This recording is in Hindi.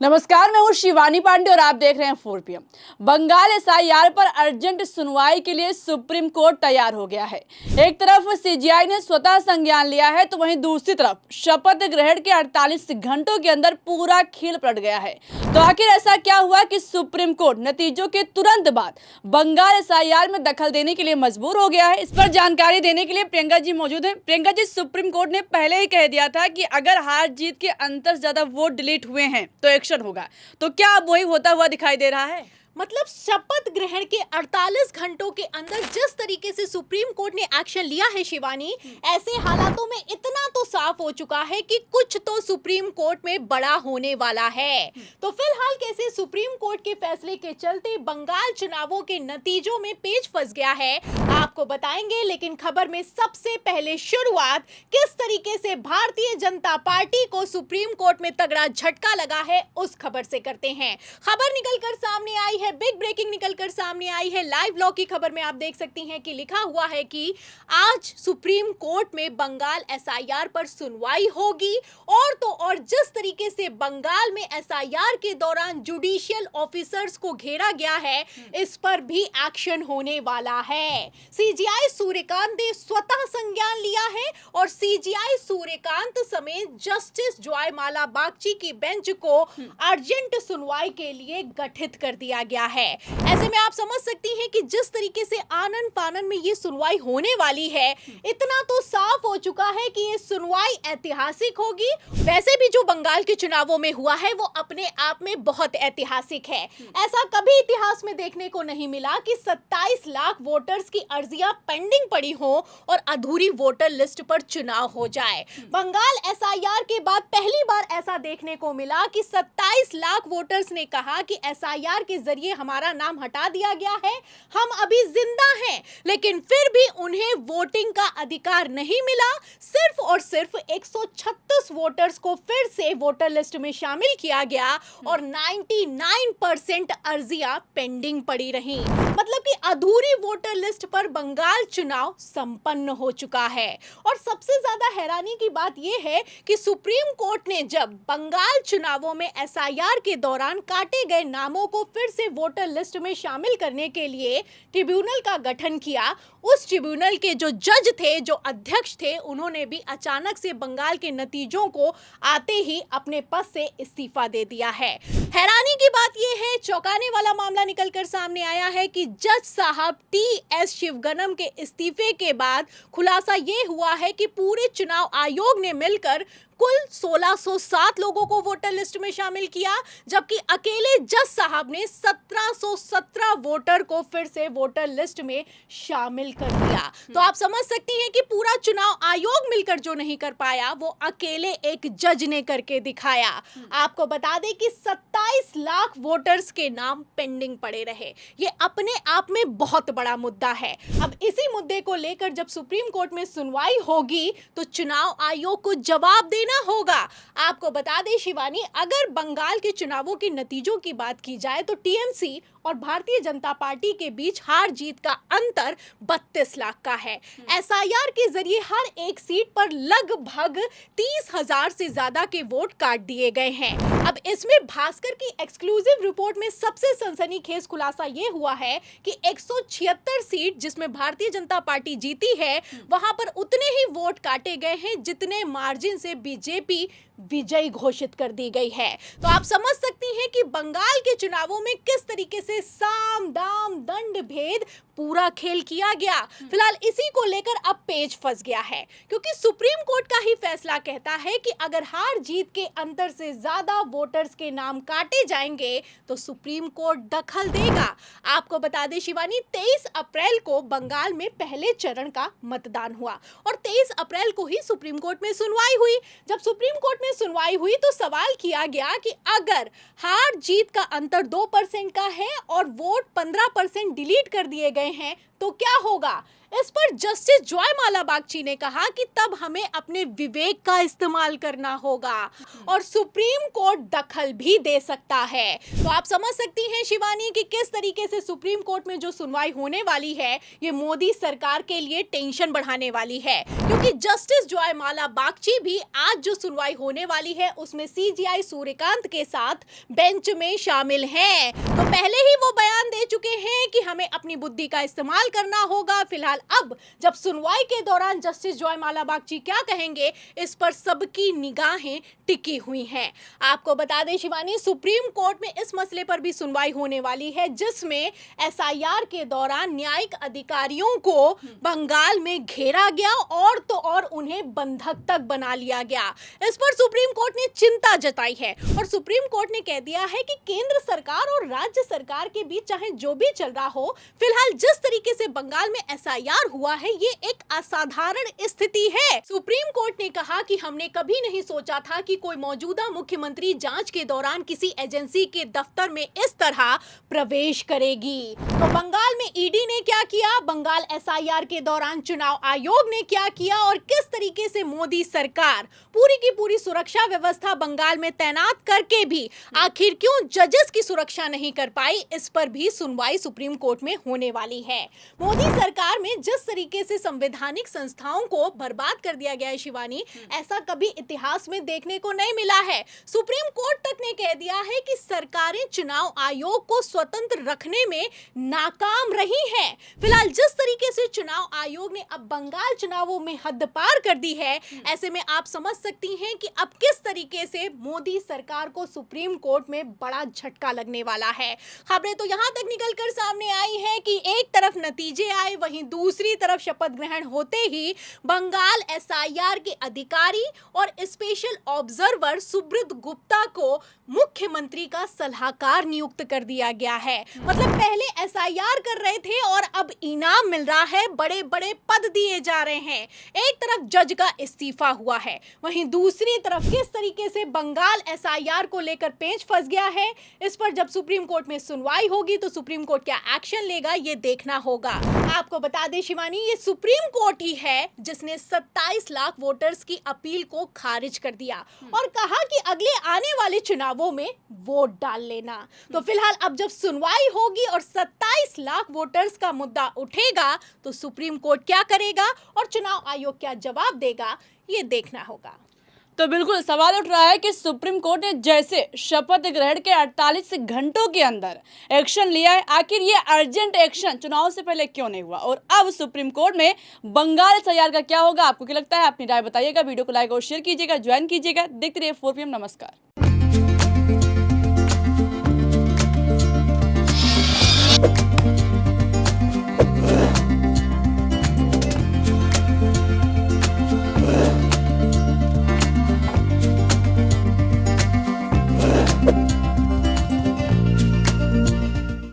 नमस्कार, मैं हूं शिवानी पांडे और आप देख रहे हैं 4 PM। बंगाल एसआईआर पर अर्जेंट सुनवाई के लिए सुप्रीम कोर्ट तैयार हो गया है। एक तरफ सीजीआई ने स्वतः संज्ञान लिया है, तो वहीं दूसरी तरफ शपथ ग्रहण के 48 घंटों के अंदर पूरा खेल पलट गया है। तो आखिर ऐसा क्या हुआ कि सुप्रीम कोर्ट नतीजों के तुरंत बाद बंगाल एसआईआर में दखल देने के लिए मजबूर हो गया है? इस पर जानकारी देने के लिए प्रियंका जी मौजूद हैं। प्रियंका जी, सुप्रीम कोर्ट ने पहले ही कह दिया था कि अगर हार जीत के अंतर ज्यादा वोट डिलीट हुए हैं तो एक्शन होगा। तो क्या अब वही होता हुआ दिखाई दे रहा है? मतलब शपथ ग्रहण के 48 घंटों के अंदर जिस तरीके से सुप्रीम कोर्ट ने एक्शन लिया है शिवानी, ऐसे हालातों में इतना तो साफ हो चुका है कि कुछ तो सुप्रीम कोर्ट में बड़ा होने वाला है। तो फिलहाल कैसे सुप्रीम कोर्ट के फैसले के चलते बंगाल चुनावों के नतीजों में पेच फंस गया है, आपको बताएंगे। लेकिन खबर में सबसे पहले शुरुआत किस तरीके से भारतीय जनता पार्टी को सुप्रीम कोर्ट में तगड़ा झटका लगा है उस खबर से करते हैं। खबर निकलकर सामने आई है, बिग ब्रेकिंग निकलकर सामने आई है। लाइव लॉ की खबर में आप देख सकती हैं कि लिखा हुआ है कि आज सुप्रीम कोर्ट में बंगाल एसआईआर पर सुनवाई होगी। और तो और जिस तरीके से बंगाल में एसआईआर के दौरान जुडिशियल ऑफिसर्स को घेरा गया है, इस पर भी एक्शन होने वाला है। सीजीआई सूर्यकांत ने स्वतः संज्ञान लिया है और सीजीआई सूर्यकांत समेत जस्टिस जॉयमाला बागची की बेंच को अर्जेंट सुनवाई के लिए गठित कर दिया गया है। ऐसे में आप समझ सकती हैं कि जिस तरीके से आनन फानन में ये सुनवाई होने वाली है, इतना तो साफ हो चुका है कि ये सुनवाई ऐतिहासिक होगी। वैसे भी जो बंगाल के चुनावों में हुआ है वो अपने आप में बहुत ऐतिहासिक है। ऐसा कभी इतिहास में देखने को नहीं मिला कि 27 लाख वोटर्स की अर्जियां पेंडिंग पड़ी हो और अधूरी वोटर लिस्ट पर चुनाव हो जाए। बंगाल एसआईआर के बाद पहली बार ऐसा देखने को मिला कि 27 लाख वोटर्स ने कहा कि एसआईआर के जरिए हमारा नाम हटा दिया गया है, हम अभी जिंदा हैं, लेकिन फिर भी उन्हें वोटिंग का अधिकार नहीं मिला। सिर्फ और सिर्फ 136 वोटर्स को फिर से वोटर लिस्ट में शामिल किया गया और 99% अर्जियां पेंडिंग पड़ी रहीं। मतलब कि अधूरी वोटर लिस्ट पर बंगाल चुनाव संपन्न हो चुका है। और सबसे ज्यादा हैरानी की बात यह है कि सुप्रीम कोर्ट ने जब बंगाल चुनावों में एसआईआर के दौरान काटे गए नामों को फिर से वोटर लिस्ट में शामिल करने के लिए ट्रिब्यूनल का गठन किया, उस ट्रिब्यूनल के जो जज थे, जो अध्यक्ष थे, उन्होंने भी अचानक से बंगाल के नतीजों को आते ही अपने पद से इस्तीफा दे दिया है। हैरानी की बात यह है, चौंकाने वाला मामला निकलकर सामने आया है कि जज साहब टी.एस. शिवगनम के इस्तीफे के बाद खुलासा यह हुआ है कि पूरे चुनाव आयोग ने मिलकर कुल 1607 लोगों को वोटर लिस्ट में शामिल किया, जबकि अकेले जज साहब ने 1717 वोटर को फिर से वोटर लिस्ट में शामिल कर दिया। तो आप समझ सकती हैं कि पूरा चुनाव आयोग मिलकर जो नहीं कर पाया, वो अकेले एक जज ने करके दिखाया। आपको बता दें कि 27 लाख वोटर्स के नाम पेंडिंग पड़े रहे। ये अपने आप में बहुत बड़ा मुद्दा है। अब इसी मुद्दे को लेकर जब सुप्रीम कोर्ट में सुनवाई होगी तो चुनाव आयोग को जवाब देना होगा। आपको बता दें शिवानी, अगर बंगाल के चुनावों के नतीजों की बात की जाए तो टीएमसी और भारतीय जनता पार्टी के बीच हार जीत का अंतर 32 लाख का है। एसआईआर के जरिए हर एक सीट पर लगभग 30,000 से ज्यादा के वोट काट दिए गए हैं। अब इसमें भास्कर की एक्सक्लूसिव रिपोर्ट में सबसे सनसनीखेज खुलासा यह हुआ है कि 176 सीट जिसमें भारतीय जनता पार्टी जीती है, वहां पर उतने ही वोट काटे गए हैं जितने मार्जिन से बीजेपी विजयी घोषित कर दी गई है। तो आप समझ सकती हैं कि बंगाल के चुनावों में किस तरीके से साम दाम दंड भेद पूरा खेल किया गया। फिलहाल इसी को लेकर अब पेच फंस गया है, क्योंकि सुप्रीम कोर्ट का ही फैसला कहता है कि अगर हार जीत के अंतर से ज्यादा वोटर्स के नाम काटे जाएंगे तो सुप्रीम कोर्ट दखल देगा। आपको बता दें शिवानी, 23 अप्रैल को बंगाल में पहले चरण का मतदान हुआ और 23 अप्रैल को ही सुप्रीम कोर्ट में सुनवाई हुई। जब सुप्रीम कोर्ट में सुनवाई हुई तो सवाल किया गया कि अगर हार जीत का अंतर 2% का है और वोट 15% डिलीट कर दिए गए हैं तो क्या होगा। इस पर जस्टिस जॉयमाला बागची ने कहा कि तब हमें अपने विवेक का इस्तेमाल करना होगा और सुप्रीम कोर्ट दखल भी दे सकता है। तो आप समझ सकती हैं शिवानी कि किस तरीके से सुप्रीम कोर्ट में जो सुनवाई होने वाली है ये मोदी सरकार के लिए टेंशन बढ़ाने वाली है, क्योंकि जस्टिस जॉयमाला बागची भी आज जो सुनवाई होने वाली है उसमें सीजेआई सूर्यकांत के साथ बेंच में शामिल हैं। तो पहले ही वो बयान दे चुके हैं कि हमें अपनी बुद्धि का इस्तेमाल करना होगा। फिलहाल अब जब सुनवाई के दौरान जस्टिस जॉयमाला बागची क्या कहेंगे, इस पर सबकी निगाहें टिकी हुई हैं। आपको बता दें शिवानी, सुप्रीम कोर्ट में इस मसले पर भी सुनवाई होने वाली है जिसमें एसआईआर के दौरान न्यायिक अधिकारियों को बंगाल में घेरा गया और तो और उन्हें बंधक तक बना लिया गया। इस पर सुप्रीम कोर्ट ने चिंता जताई है और सुप्रीम कोर्ट ने कह दिया है कि केंद्र सरकार और राज्य सरकार के बीच चाहे जो भी चल रहा हो, फिलहाल जिस तरीके से बंगाल में एसआईआर हुआ है ये एक असाधारण स्थिति है। सुप्रीम कोर्ट ने कहा कि हमने कभी नहीं सोचा था कि कोई मौजूदा मुख्यमंत्री जांच के दौरान किसी एजेंसी के दफ्तर में इस तरह प्रवेश करेगी। तो बंगाल में ईडी ने क्या किया, बंगाल एसआईआर के दौरान चुनाव आयोग ने क्या किया और किस तरीके से मोदी सरकार पूरी की पूरी सुरक्षा व्यवस्था बंगाल में तैनात करके भी आखिर क्यों जजेस की सुरक्षा नहीं कर पाई, इस पर भी सुनवाई सुप्रीम कोर्ट में होने वाली है। मोदी सरकार में जिस तरीके से संवैधानिक संस्थाओं को बर्बाद कर दिया गया है शिवानी, ऐसा कभी इतिहास में देखने को नहीं मिला है। सुप्रीम कोर्ट तक ने कह दिया है कि सरकारें चुनाव आयोग को स्वतंत्र रखने में नाकाम रही हैं। फिलहाल जिस तरीके से चुनाव आयोग ने अब बंगाल चुनावों में हद पार कर दी है, ऐसे में आप समझ सकती हैं कि अब किस तरीके से मोदी सरकार को सुप्रीम कोर्ट में बड़ा झटका लगने वाला है। खबरें तो यहां तक निकलकर सामने आई हैं कि एक तरफ नतीजे आए, वहीं दूसरी तरफ शपथ ग्रहण होते ही बंगाल एसआईआर के अधिकारी और स्पेशल ऑब्जर्वर सुब्रत गुप्ता को मुख्यमंत्री का सलाहकार नियुक्त कर दिया गया है। मतलब पहले एसआईआर कर रहे थे और अब इनाम मिल रहा है, बड़े बड़े पद दिए जा रहे हैं। एक तरफ जज का इस्तीफा हुआ है, वहीं दूसरी तरफ किस तरीके से बंगाल एसआईआर को लेकर पेंच फंस गया है, इस पर जब सुप्रीम कोर्ट में सुनवाई होगी तो सुप्रीम कोर्ट क्या एक्शन लेगा ये देखना होगा। आपको बता दें शिवानी, ये सुप्रीम कोर्ट ही है जिसने 27 लाख वोटर्स की अपील को खारिज कर दिया और कहा कि अगले आने वाले चुनावों में वोट डाल लेना। तो फिलहाल अब जब सुनवाई होगी और 27 लाख वोटर्स का मुद्दा उठेगा तो सुप्रीम कोर्ट क्या करेगा और चुनाव आयोग क्या जवाब देगा ये देखना होगा। तो बिल्कुल सवाल उठ रहा है कि सुप्रीम कोर्ट ने जैसे शपथ ग्रहण के 48 घंटों के अंदर एक्शन लिया है, आखिर ये अर्जेंट एक्शन चुनाव से पहले क्यों नहीं हुआ और अब सुप्रीम कोर्ट में बंगाल एसआईआर का क्या होगा, आपको क्या लगता है? अपनी राय बताइएगा, वीडियो को लाइक और शेयर कीजिएगा, ज्वाइन कीजिएगा। देखते रहिए 4 PM। नमस्कार।